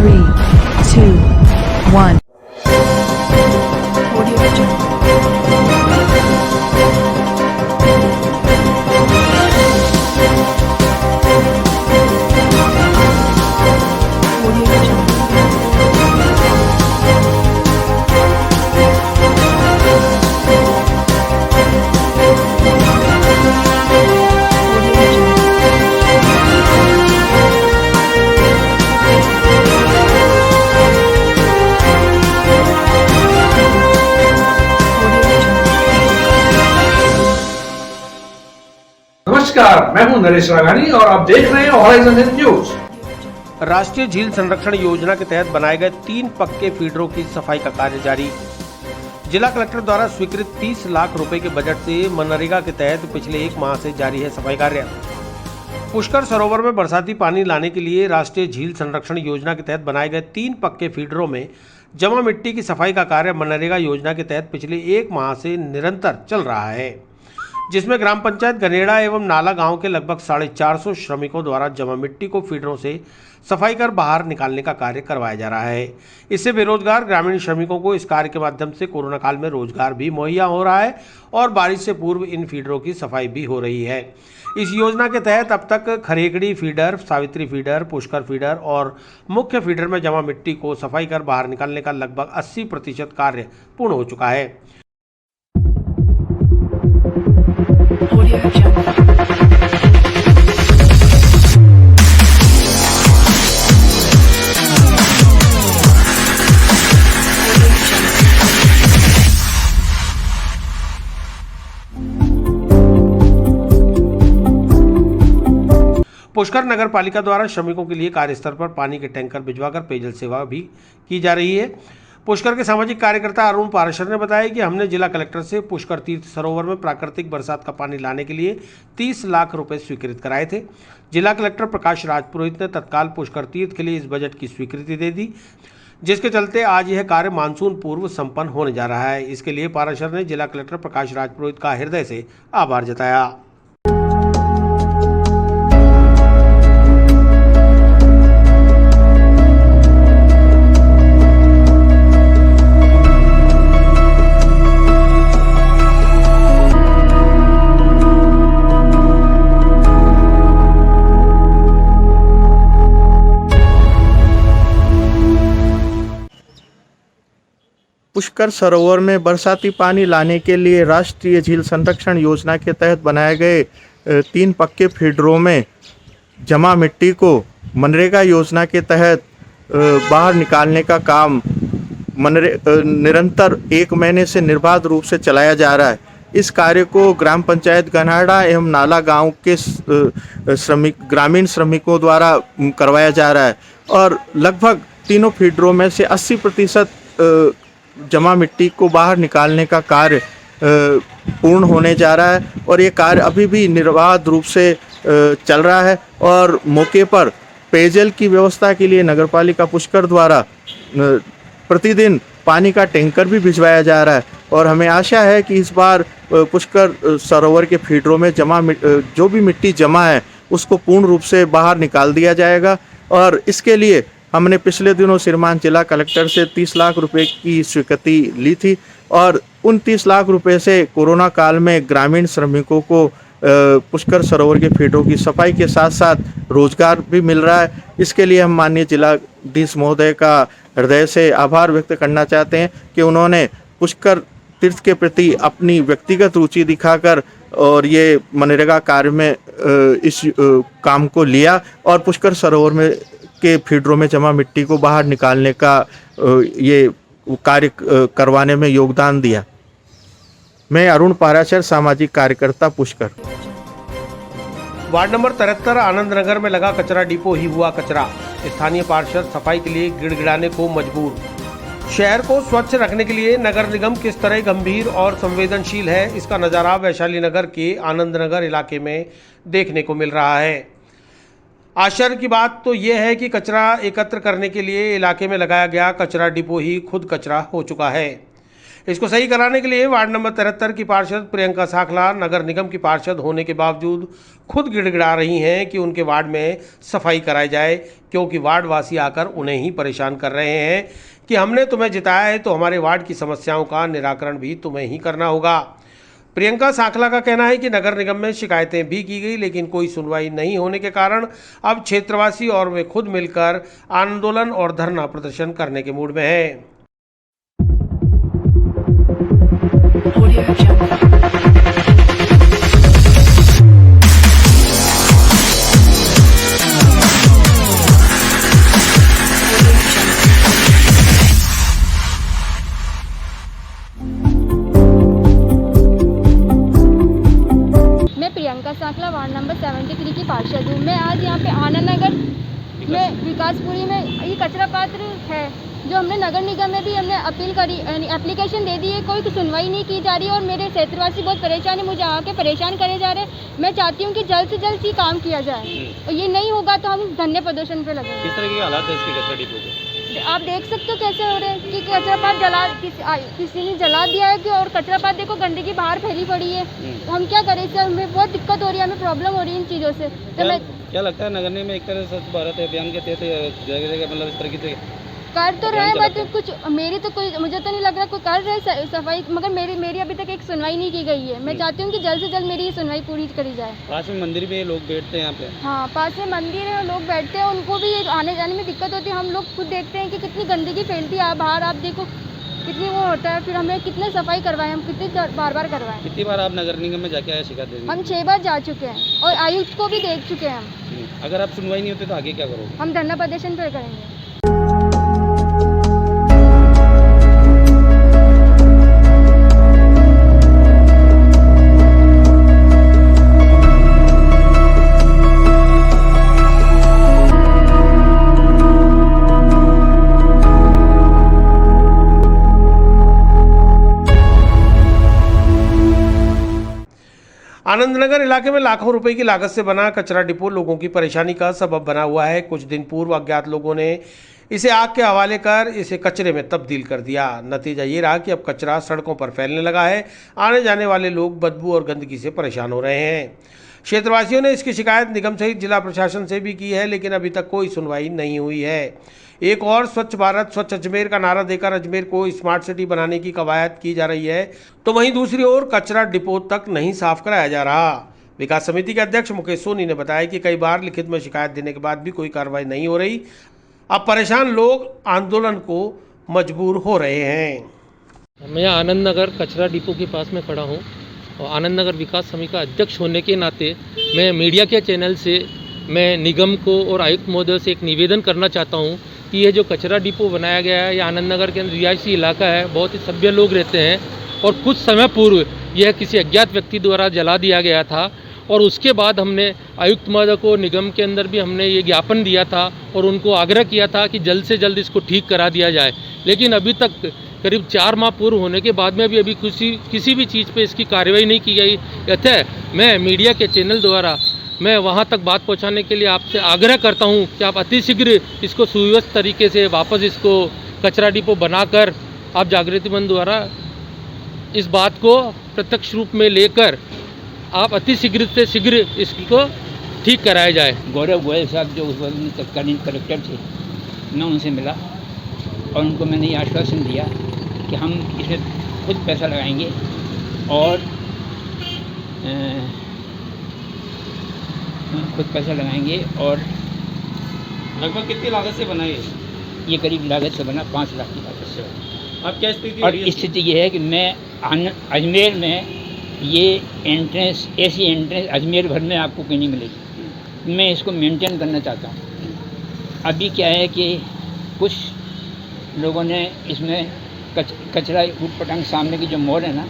3, 2, 1. Audio Jungle. Audio Jungle. Audio Jungle. Audio Jungle. नमस्कार, मैं हूं नरेश राघानी और आप देख रहे हैं हॉराइजन न्यूज। राष्ट्रीय झील संरक्षण योजना के तहत बनाए गए 3 पक्के फीडरों की सफाई का कार्य जारी। जिला कलेक्टर द्वारा स्वीकृत 30 लाख रुपए के बजट से मनरेगा के तहत पिछले 1 माह से जारी है सफाई कार्य। पुष्कर सरोवर में बरसाती पानी लाने के लिए राष्ट्रीय झील संरक्षण योजना के तहत बनाए गए 3 पक्के फीडरों में जमा मिट्टी की सफाई का कार्य मनरेगा योजना के तहत पिछले 1 माह से निरंतर चल रहा है, जिसमें ग्राम पंचायत गनेड़ा एवं नाला गांव के लगभग 450 श्रमिकों द्वारा जमा मिट्टी को फीडरों से सफाई कर बाहर निकालने का कार्य करवाया जा रहा है। इससे बेरोजगार ग्रामीण श्रमिकों को इस कार्य के माध्यम से कोरोना काल में रोजगार भी मुहैया हो रहा है और बारिश से पूर्व इन फीडरों की सफाई भी हो रही है। इस योजना के तहत अब तक Kharekadi feeder, Savitri feeder, Pushkar feeder और मुख्य फीडर में जमा मिट्टी को सफाई कर बाहर निकालने का लगभग 80% कार्य पूर्ण हो चुका है। Audio Jungle. Audio Jungle. Pushkar नगर पालिका द्वारा श्रमिकों के लिए कार्यस्थल पर पानी के टैंकर भिजवाकर पेयजल सेवा भी की जा रही है। पुष्कर के सामाजिक कार्यकर्ता अरुण पाराशर ने बताया कि हमने जिला कलेक्टर से पुष्कर तीर्थ सरोवर में प्राकृतिक बरसात का पानी लाने के लिए 30 लाख रुपए स्वीकृत कराए थे। जिला कलेक्टर प्रकाश राजपुरोहित ने तत्काल पुष्कर तीर्थ के लिए इस बजट की स्वीकृति दे दी, जिसके चलते आज यह कार्य मानसून पूर्व संपन्न होने जा रहा है। इसके लिए पाराशर ने जिला कलेक्टर प्रकाश राजपुरोहित का हृदय से आभार जताया। पुष्कर सरोवर में बरसाती पानी लाने के लिए राष्ट्रीय झील संरक्षण योजना के तहत बनाए गए 3 पक्के फीडरों में जमा मिट्टी को मनरेगा योजना के तहत बाहर निकालने का काम निरंतर 1 महीने से निर्बाध रूप से चलाया जा रहा है। इस कार्य को ग्राम पंचायत गन्हाड़ा एवं नाला गांव के ग्रामीण श्रमिकों द्वारा करवाया जा रहा है और लगभग तीनों फीडरों में से 80% जमा मिट्टी को बाहर निकालने का कार्य पूर्ण होने जा रहा है और ये कार्य अभी भी निर्बाध रूप से चल रहा है और मौके पर पेयजल की व्यवस्था के लिए नगरपालिका पुष्कर द्वारा प्रतिदिन पानी का टैंकर भी भिजवाया जा रहा है और हमें आशा है कि इस बार पुष्कर सरोवर के फीडरों में जो भी मिट्टी जमा है उसको पूर्ण रूप से बाहर निकाल दिया जाएगा। और इसके लिए हमने पिछले दिनों श्रीमान जिला कलेक्टर से 30 लाख रुपए की स्वीकृति ली थी और उन 30 लाख रुपए से कोरोना काल में ग्रामीण श्रमिकों को पुष्कर सरोवर के फीडरों की सफाई के साथ साथ रोजगार भी मिल रहा है। इसके लिए हम माननीय जिलाधीश महोदय का हृदय से आभार व्यक्त करना चाहते हैं कि उन्होंने पुष्कर तीर्थ के प्रति अपनी व्यक्तिगत रुचि दिखाकर और ये मनरेगा कार्य में इस काम को लिया और पुष्कर सरोवर में के फीडरों में जमा मिट्टी को बाहर निकालने का ये कार्य करवाने में योगदान दिया। मैं अरुण पाराशर, सामाजिक कार्यकर्ता, पुष्कर। वार्ड नंबर 73 आनंद नगर में लगा कचरा डिपो ही हुआ कचरा। स्थानीय पार्षद सफाई के लिए गिड़गिड़ाने को मजबूर। शहर को स्वच्छ रखने के लिए नगर निगम किस तरह गंभीर और संवेदनशील है, इसका नज़ारा वैशाली नगर के आनंद नगर इलाके में देखने को मिल रहा है। आश्चर्य की बात तो यह है कि कचरा एकत्र करने के लिए इलाके में लगाया गया कचरा डिपो ही खुद कचरा हो चुका है। इसको सही कराने के लिए वार्ड नंबर 73 की पार्षद प्रियंका साखला नगर निगम की पार्षद होने के बावजूद खुद गिड़गिड़ा रही हैं कि उनके वार्ड में सफाई कराई जाए, क्योंकि वार्ड वासी आकर उन्हें ही परेशान कर रहे हैं कि हमने तुम्हें जिताया है तो हमारे वार्ड की समस्याओं का निराकरण भी तुम्हें ही करना होगा। प्रियंका साखला का कहना है कि नगर निगम में शिकायतें भी की गई, लेकिन कोई सुनवाई नहीं होने के कारण अब क्षेत्रवासी और वे खुद मिलकर आंदोलन और धरना प्रदर्शन करने के मूड में हैं। Audio Jungle. मैं प्रियंका साखला वार्ड नंबर 73 की पार्षद हूँ। मैं आज यहाँ पे आनंद नगर में विकासपुरी में ये कचरा पात्र है जो हमने नगर निगम में भी हमने अपील करी, एप्लीकेशन दे दी है, कोई सुनवाई नहीं की जा रही है और मेरे क्षेत्रवासी बहुत परेशान है, मुझे आके परेशान करे जा रहे हैं। मैं चाहती हूँ कि जल्द से जल्द ही काम किया जाए और ये नहीं होगा तो हम धरने प्रदर्शन पे लगेंगे। किस तरह के हालात है इसके कचरा डिपो के? आप देख सकते हो कैसे हो रहे हैं कि कचरा पात किसी ने जला दिया है कि और कचरा पात देखो गंदगी बाहर फैली पड़ी है। तो हम क्या करें इससे, हमें बहुत दिक्कत हो रही है, हमें प्रॉब्लम हो रही है इन चीज़ों से। तो मैं क्या लगता है नगर निगम में एक तरह से स्वच्छ भारत अभियान के तहत जगह जगह मतलब इस तरह की कर तो रहे हैं, बट कुछ मेरी तो कोई मुझे तो नहीं लग रहा कोई कर रहे हैं सफाई, मगर मेरी अभी तक एक सुनवाई नहीं की गई है। मैं चाहती हूँ कि जल्द से जल्द मेरी ये सुनवाई पूरी करी जाए। पास में मंदिर में लोग बैठते हैं यहाँ पे। हाँ, पास में मंदिर है, लोग बैठते हैं, उनको भी आने जाने में दिक्कत होती है। हम लोग खुद देखते हैं कि कितनी गंदगी फैलती है बाहर, आप देखो कितनी वो होता है, फिर हमें कितने सफाई करवाएं, हम कितनी बार बार करवाएं। कितनी बार आप नगर निगम में जाके आए शिकायत देने? हम 6 बार जा चुके हैं और आयुक्त को भी देख चुके हैं हम। अगर आप सुनवाई नहीं होती तो आगे क्या करोगे? हम धरना प्रदर्शन पर करेंगे। आनंदनगर इलाके में लाखों रुपए की लागत से बना कचरा डिपो लोगों की परेशानी का सबब बना हुआ है। कुछ दिन पूर्व अज्ञात लोगों ने इसे आग के हवाले कर इसे कचरे में तब्दील कर दिया। नतीजा ये रहा कि अब कचरा सड़कों पर फैलने लगा है। आने जाने वाले लोग बदबू और गंदगी से परेशान हो रहे हैं। क्षेत्रवासियों ने इसकी शिकायत निगम सहित जिला प्रशासन से भी की है, लेकिन अभी तक कोई सुनवाई नहीं हुई है। एक और स्वच्छ भारत स्वच्छ अजमेर का नारा देकर अजमेर को स्मार्ट सिटी बनाने की कवायद की जा रही है, तो वहीं दूसरी ओर कचरा डिपो तक नहीं साफ कराया जा रहा। विकास समिति के अध्यक्ष मुकेश सोनी ने बताया कि कई बार लिखित में शिकायत देने के बाद भी कोई कार्रवाई नहीं हो रही। अब परेशान लोग आंदोलन को मजबूर हो रहे हैं। मैं आनंद नगर कचरा डिपो के पास में खड़ा हूँ और आनंद नगर विकास समिति का अध्यक्ष होने के नाते मैं मीडिया के चैनल से मैं निगम को और आयुक्त महोदय से एक निवेदन करना चाहता हूँ कि ये जो कचरा डिपो बनाया गया है, ये आनंद नगर के अंदर रिहायशी इलाका है, बहुत ही सभ्य लोग रहते हैं और कुछ समय पूर्व यह किसी अज्ञात व्यक्ति द्वारा जला दिया गया था और उसके बाद हमने आयुक्त महोदय को निगम के अंदर भी हमने ये ज्ञापन दिया था और उनको आग्रह किया था कि जल्द से जल्द इसको ठीक करा दिया जाए। लेकिन अभी तक करीब 4 माह पूर्व होने के बाद में भी अभी किसी भी चीज़ पे इसकी कार्रवाई नहीं की गई। अतः मैं मीडिया के चैनल द्वारा मैं वहां तक बात पहुंचाने के लिए आपसे आग्रह करता हूं कि आप अतिशीघ्र इसको सुव्यवस्थित तरीके से वापस इसको कचरा डिपो बनाकर आप जागृति मंच द्वारा इस बात को प्रत्यक्ष रूप में लेकर आप अतिशीघ्र से शीघ्र इसको ठीक कराया जाए। गौरव गोयल साहब जो उस वक्त तत्कालीन कलेक्टर थे, मैं उनसे मिला और उनको मैंने ये आश्वासन दिया कि हम इसे खुद पैसा लगाएंगे और लगभग कितनी लागत से बना ये करीब लागत से बना 5 लाख की लागत से बना। अब क्या स्थिति और स्थिति ये है कि मैं अजमेर में ये एंट्रेंस, ऐसी एंट्रेंस अजमेर भर में आपको कहीं नहीं मिलेगी। मैं इसको मेंटेन करना चाहता हूँ। अभी क्या है कि कुछ लोगों ने इसमें कचरा ऊट पटांग सामने की जो मॉल है ना,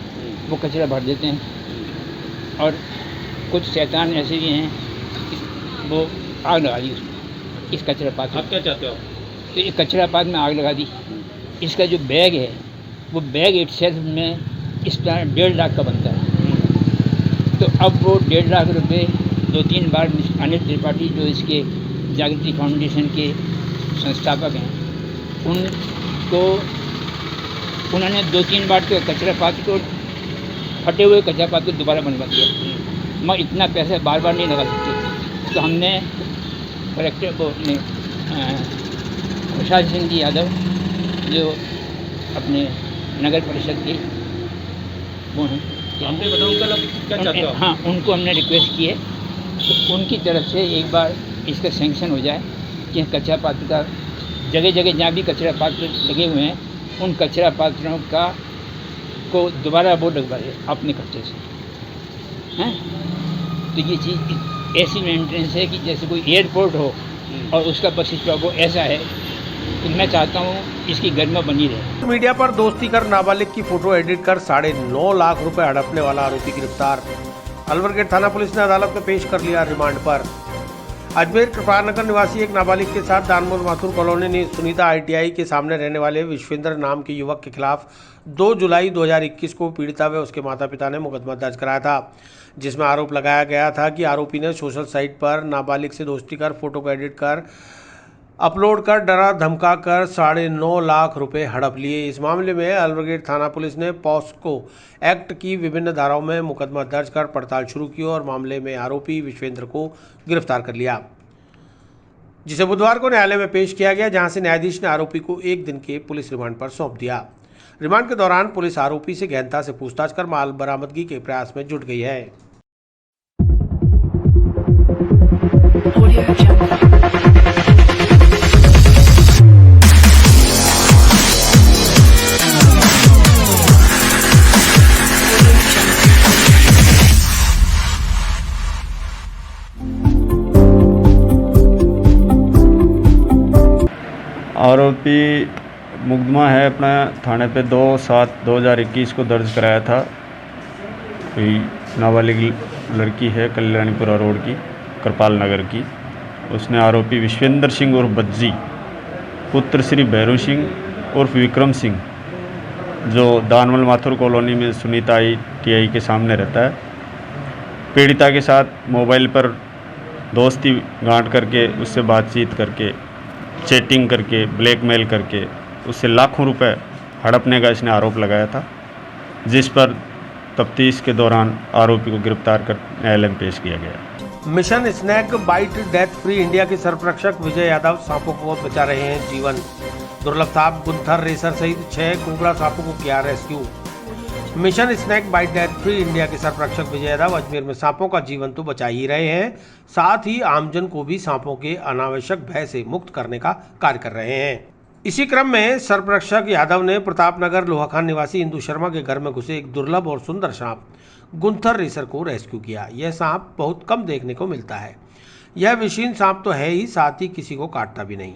वो कचरा भर देते हैं और कुछ शैतान ऐसे भी हैं वो आग लगा दी उसमें, इस कचरा पात में। आप क्या चाहते हो? तो ये कचरा पात में आग लगा दी। इसका जो बैग है वो बैग इटसेल्फ में इस तरह 1.5 लाख का बनता है। तो अब वो 1.5 लाख रुपए 2-3 बार अनिल त्रिपाठी जो इसके जागृति फाउंडेशन के संस्थापक हैं उन्होंने 2-3 बार तो कचरा पात्र को, फटे हुए कचरा पात्र को दोबारा बनवा दिया। मैं इतना पैसा बार बार नहीं लगा सकती, तो हमने कलेक्टर को अपने खुशहाल सिंह जी यादव जो अपने नगर परिषद के वो हैं, हमने बताया उनका क्या चाहते हो? हाँ, उनको हमने रिक्वेस्ट की है तो उनकी तरफ से एक बार इसका सैंक्शन हो जाए कि कचरा पात्र का जगह जगह जहाँ भी कचरा पात्र लगे हुए हैं उन कचरा पात्रों का को दोबारा वो लगवाए अपने खर्चे से हैं। तो ये चीज़ ऐसी मेंटेनेंस है कि जैसे कोई एयरपोर्ट हो और उसका बस स्टॉप हो, ऐसा है। तो मैं चाहता हूँ इसकी गरिमा बनी रहे। मीडिया पर दोस्ती कर नाबालिग की फोटो एडिट कर 9.5 लाख रुपए हड़पने वाला आरोपी गिरफ्तार। अलवर गेट थाना पुलिस ने अदालत में पेश कर लिया रिमांड पर। अजमेर कृपानगर निवासी एक नाबालिग के साथ दानमोल माथुर कॉलोनी ने सुनीता ITI के सामने रहने वाले विश्वेंद्र नाम के युवक के खिलाफ 2 जुलाई 2021 को पीड़िता व उसके माता पिता ने मुकदमा दर्ज कराया था, जिसमें आरोप लगाया गया था कि आरोपी ने सोशल साइट पर नाबालिग से दोस्ती कर फोटो को एडिट कर अपलोड कर डरा धमका कर 9.5 लाख रुपए हड़प लिए। इस मामले में अलवर गेट थाना पुलिस ने पॉस्को एक्ट की विभिन्न धाराओं में मुकदमा दर्ज कर पड़ताल शुरू की और मामले में आरोपी विश्वेंद्र को गिरफ्तार कर लिया, जिसे बुधवार को न्यायालय में पेश किया गया, जहां से न्यायाधीश ने आरोपी को 1 दिन के पुलिस रिमांड पर सौंप दिया। रिमांड के दौरान पुलिस आरोपी से गहनता से पूछताछ कर माल बरामदगी के प्रयास में जुट गई है। Audio Jungle. आरोपी मुकदमा है अपना थाने पे 2/7/2021 को दर्ज कराया था। कोई नाबालिग लड़की है कल्याणीपुरा रोड की, कृपाल नगर की। उसने आरोपी विश्वेंद्र सिंह उर्फ बज्जी पुत्र श्री भैरू सिंह उर्फ विक्रम सिंह, जो दानमल माथुर कॉलोनी में सुनीता ITI के सामने रहता है, पीड़िता के साथ मोबाइल पर दोस्ती गांठ करके उससे बातचीत करके चैटिंग करके ब्लैकमेल करके उससे लाखों रुपए हड़पने का इसने आरोप लगाया था, जिस पर तफ्तीश के दौरान आरोपी को गिरफ्तार कर न्यायालय में पेश किया गया। Mission snake bite death free India के सरप्रक्षक विजय यादव सांपों को बचा रहे हैं जीवन। दुर्लभ सांप गुंथर रेसर सहित 6 कोबरा सांपों को किया rescue. Mission snake bite death free India के सरप्रक्षक विजय यादव अजमेर में सांपों का जीवन तो बचा ही रहे हैं, साथ ही आमजन को भी सांपों के अनावश्यक भय से मुक्त करने का कार्य कर रहे हैं। इसी क्रम में सरप्रक्षक यादव ने प्रतापनगर लोहाखान निवासी इंदु शर्मा के घर में घुसे एक दुर्लभ और सुंदर सांप गुंथर रेसर को रेस्क्यू किया। यह सांप बहुत कम देखने को मिलता है। यह विषीन सांप तो है ही, साथ ही किसी को काटता भी नहीं।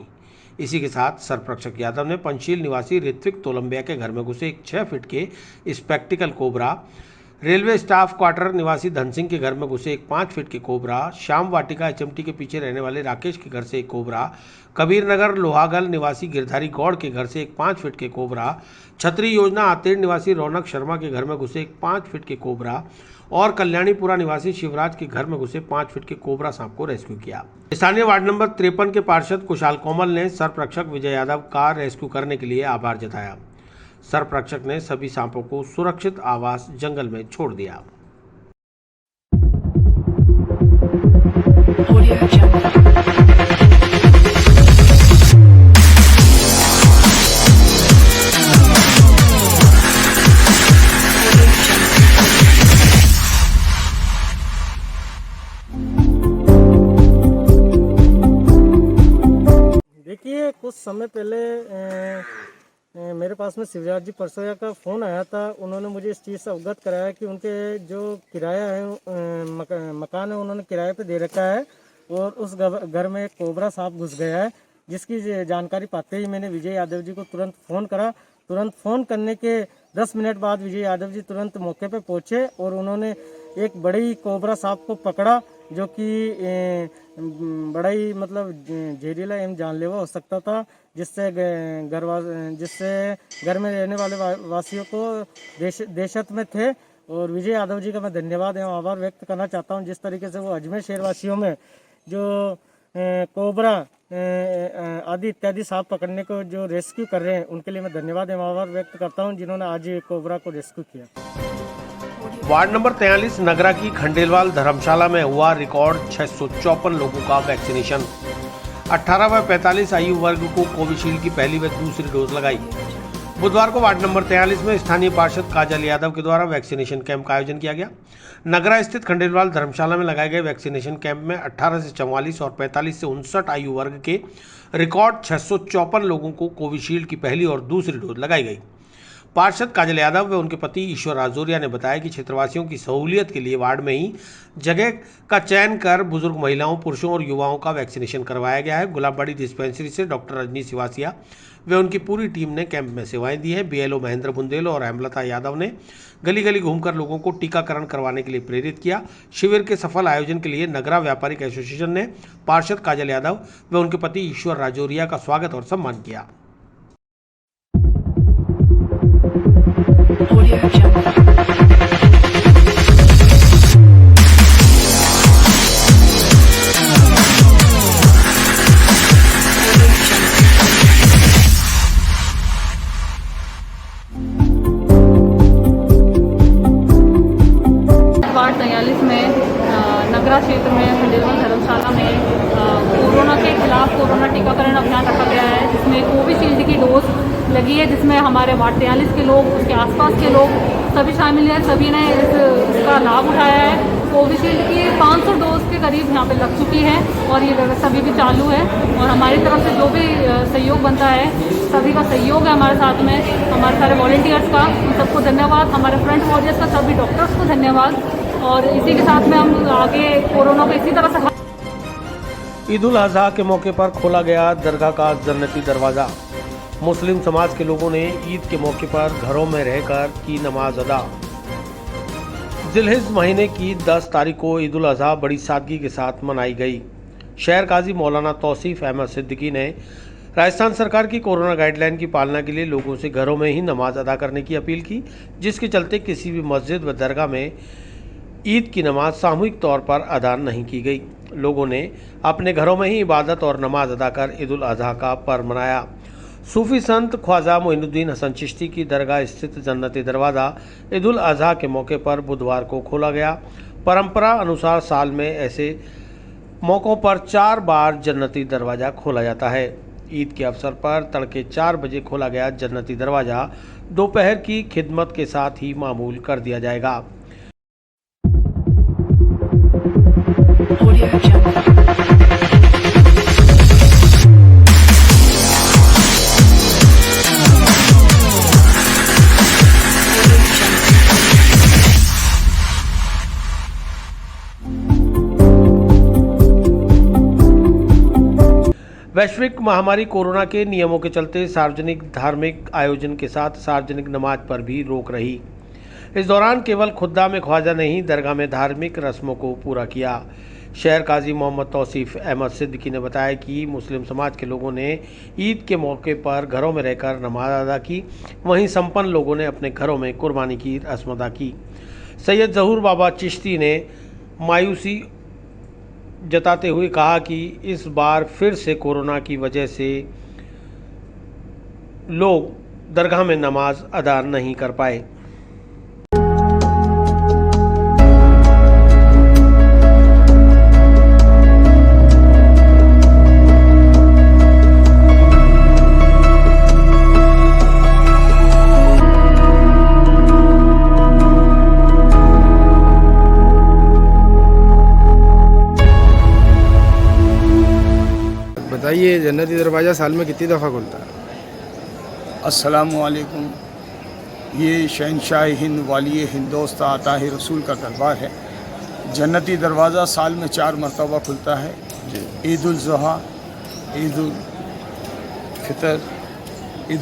इसी के साथ सरप्रक्षक यादव ने पंचशील निवासी ऋत्विक तोलंबिया के घर में घुसे एक 6 फीट के spectacled cobra, railway staff quarter निवासी धन सिंह के घर में घुसे एक 5 फीट के कोबरा, श्याम वाटिका HMT के पीछे रहने वाले राकेश के घर से एक कोबरा, कबीर नगर लोहागल निवासी गिरधारी गौड़ के घर से एक 5 फीट के कोबरा, छतरी योजना आतेड़ निवासी रौनक शर्मा के घर में घुसे एक 5 फीट के कोबरा और कल्याणीपुरा निवासी शिवराज के घर में घुसे 5 फीट के कोबरा सांप को रेस्क्यू किया। स्थानीय वार्ड नंबर 53 के पार्षद कुशाल कोमल ने सरप्रक्षक विजय यादव का रेस्क्यू करने के लिए आभार जताया। सरप्रक्षक ने सभी सांपों को सुरक्षित आवास जंगल में छोड़ दिया। Audio Jungle. देखिए, कुछ समय पहले मेरे पास में शिवराज जी परसोया का फ़ोन आया था। उन्होंने मुझे इस चीज़ से अवगत कराया कि उनके जो किराया है मकान है उन्होंने किराए पे दे रखा है और उस घर में एक कोबरा सांप घुस गया है, जिसकी जानकारी पाते ही मैंने विजय यादव जी को तुरंत फ़ोन करा। तुरंत फ़ोन करने के 10 मिनट बाद विजय यादव जी तुरंत मौके पे पहुंचे और उन्होंने एक बड़ी कोबरा सांप को पकड़ा, जो कि बड़ा ही मतलब जहरीला एवं जानलेवा हो सकता था, जिससे घर में रहने वाले वासियों को दहशत में थे। और विजय यादव जी का मैं धन्यवाद एवं आभार व्यक्त करना चाहता हूं, जिस तरीके से वो अजमेर शहर वासियों में जो कोबरा आदि इत्यादि सांप पकड़ने को जो रेस्क्यू कर रहे हैं उनके लिए मैं धन्यवाद एवं आभार व्यक्त करता हूं, जिन्होंने आज ये कोबरा को रेस्क्यू किया। वार्ड नंबर 43 नगरा की खंडेलवाल धर्मशाला में हुआ रिकॉर्ड 654 लोगों का वैक्सीनेशन। 18 व 45 आयु वर्ग को कोविशील्ड की पहली व दूसरी डोज लगाई। बुधवार को वार्ड नंबर 43 में स्थानीय पार्षद काजल यादव के द्वारा वैक्सीनेशन कैंप का आयोजन किया गया। नगरा स्थित खंडेलवाल धर्मशाला में लगाए गए वैक्सीनेशन कैंप में 18 से 44 और 45 से 59 आयु वर्ग के रिकॉर्ड 654 लोगों को कोविशील्ड की पहली और दूसरी डोज लगाई गई। पार्षद काजल यादव व उनके पति ईश्वर राजौरिया ने बताया कि क्षेत्रवासियों की सहूलियत के लिए वार्ड में ही जगह का चयन कर बुजुर्ग महिलाओं, पुरुषों और युवाओं का वैक्सीनेशन करवाया गया है। गुलाबबाड़ी डिस्पेंसरी से डॉक्टर रजनी सिवासिया व उनकी पूरी टीम ने कैंप में सेवाएं दी हैं। बीएलओ महेंद्र बुंदेल और हेमलता यादव ने गली गली घूमकर लोगों को टीकाकरण करवाने के लिए प्रेरित किया। शिविर के सफल आयोजन के लिए नगरा व्यापारिक एसोसिएशन ने पार्षद काजल यादव व उनके पति ईश्वर राजौरिया का स्वागत और सम्मान किया। Audio Jungle. वार्ड 43 में नगरा क्षेत्र में खंडेलवाल धर्मशाला में कोरोना के खिलाफ कोरोना टीकाकरण अभियान रखा गया है, जिसमें कोविशील्ड की डोज लगी है, जिसमें हमारे वार्ड 43 के लोग, उसके आसपास के लोग सभी शामिल हैं। सभी ने इसका लाभ उठाया है। कोविशील्ड की 500 डोज के करीब यहाँ पे लग चुकी है और ये व्यवस्था अभी भी चालू है। और हमारी तरफ से जो भी सहयोग बनता है, सभी का सहयोग है हमारे साथ में, हमारे सारे वॉलंटियर्स का, उन सबको धन्यवाद। हमारे फ्रंट वॉरियर्स का, सभी डॉक्टर्स को धन्यवाद। और इसी के साथ में हम आगे कोरोना को इसी तरह से। ईद उल अजहा के मौके पर खोला गया दरगाह का जन्नती दरवाज़ा। मुस्लिम समाज के लोगों ने ईद के मौके पर घरों में रहकर की नमाज अदा। जिलहिज महीने की 10 तारीख को ईद उल अजहा बड़ी सादगी के साथ मनाई गई। शहर काजी मौलाना तौसीफ अहमद सिद्दीकी ने राजस्थान सरकार की कोरोना गाइडलाइन की पालना के लिए लोगों से घरों में ही नमाज अदा करने की अपील की, जिसके चलते किसी भी मस्जिद व दरगाह में ईद की नमाज सामूहिक तौर पर अदा नहीं की गई। लोगों ने अपने घरों में ही इबादत और नमाज अदा कर ईद उल अजहा का पर्व मनाया। सूफी संत ख्वाजा मोइनुद्दीन हसन चिश्ती की दरगाह स्थित जन्नती दरवाज़ा ईद उल अजहा के मौके पर बुधवार को खोला गया। परंपरा अनुसार साल में ऐसे मौक़ों पर 4 बार जन्नती दरवाज़ा खोला जाता है। ईद के अवसर पर तड़के 4 बजे खोला गया जन्नती दरवाज़ा दोपहर की खिदमत के साथ ही मामूल कर दिया जाएगा। Audio Jungle. वैश्विक महामारी कोरोना के नियमों के चलते सार्वजनिक धार्मिक आयोजन के साथ सार्वजनिक नमाज पर भी रोक रही। इस दौरान केवल खुद्दा में ख्वाजा ने ही दरगाह में धार्मिक रस्मों को पूरा किया। शहर काजी मोहम्मद तौसीफ अहमद सिद्दीकी ने बताया कि मुस्लिम समाज के लोगों ने ईद के मौके पर घरों में रहकर नमाज अदा की, वहीं संपन्न लोगों ने अपने घरों में कुर्बानी की रस्म अदा की। सैयद ज़हूर बाबा चिश्ती ने मायूसी जताते हुए कहा कि इस बार फिर से कोरोना की वजह से लोग दरगाह में नमाज अदा नहीं कर पाए। बताइए, जन्नती दरवाज़ा साल में कितनी दफ़ा खुलता है? अस्सलामुअलैकुम। ये शहनशाह हिंद वाली हिंदोस्ता आता है रसूल का दरबार है। जन्नती दरवाज़ा साल में 4 मरतबा खुलता है। ईद उल ज़ुहा, ईद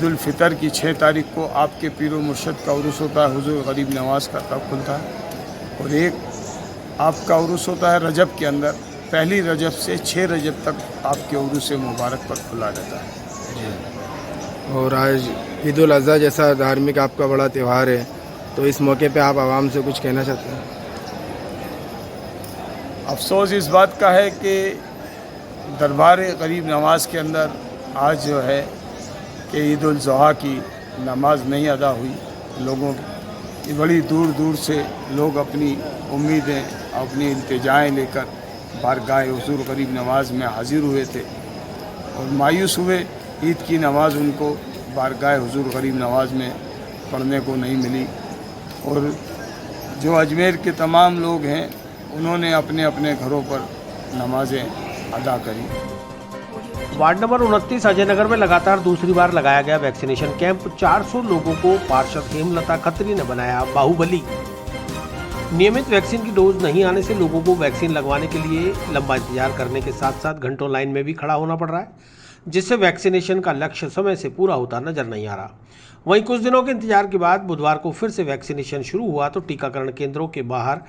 उल फितर की 6 तारीख को आपके पीर व मुर्शद का उर्स होता है, हुजूर गरीब नवाज़ का, तब खुलता है। और एक आपका उर्स होता है रजब के अंदर, पहली रजब से 6 रजब तक आपके उर्स मुबारक पर खुला रहता है। और आज ईद उल अज़हा जैसा धार्मिक आपका बड़ा त्यौहार है, तो इस मौके पे आप आवाम से कुछ कहना चाहते हैं? अफसोस इस बात का है कि दरबार गरीब नवाज के अंदर आज जो है कि ईद उल ज़ुहा की नमाज नहीं अदा हुई लोगों की। बड़ी दूर दूर से लोग अपनी उम्मीदें, अपनी इल्तिजाएँ लेकर बारगाह हुज़ूर गरीब नवाज में हाजिर हुए थे और मायूस हुए। ईद की नमाज उनको बारगाह हुज़ूर गरीब नवाज में पढ़ने को नहीं मिली और जो अजमेर के तमाम लोग हैं उन्होंने अपने अपने घरों पर नमाजें अदा करी। वार्ड नंबर 29 अजय नगर में लगातार दूसरी बार लगाया गया वैक्सीनेशन कैंप। 400 लोगों को पार्षद हेमलता खत्री ने बनाया बाहुबली। नियमित वैक्सीन की डोज नहीं आने से लोगों को वैक्सीन लगवाने के लिए लंबा इंतजार करने के साथ साथ घंटों लाइन में भी खड़ा होना पड़ रहा है, जिससे वैक्सीनेशन का लक्ष्य समय से पूरा होता नजर नहीं आ रहा। वहीं कुछ दिनों के इंतजार के बाद बुधवार को फिर से वैक्सीनेशन शुरू हुआ तो टीकाकरण केंद्रों के बाहर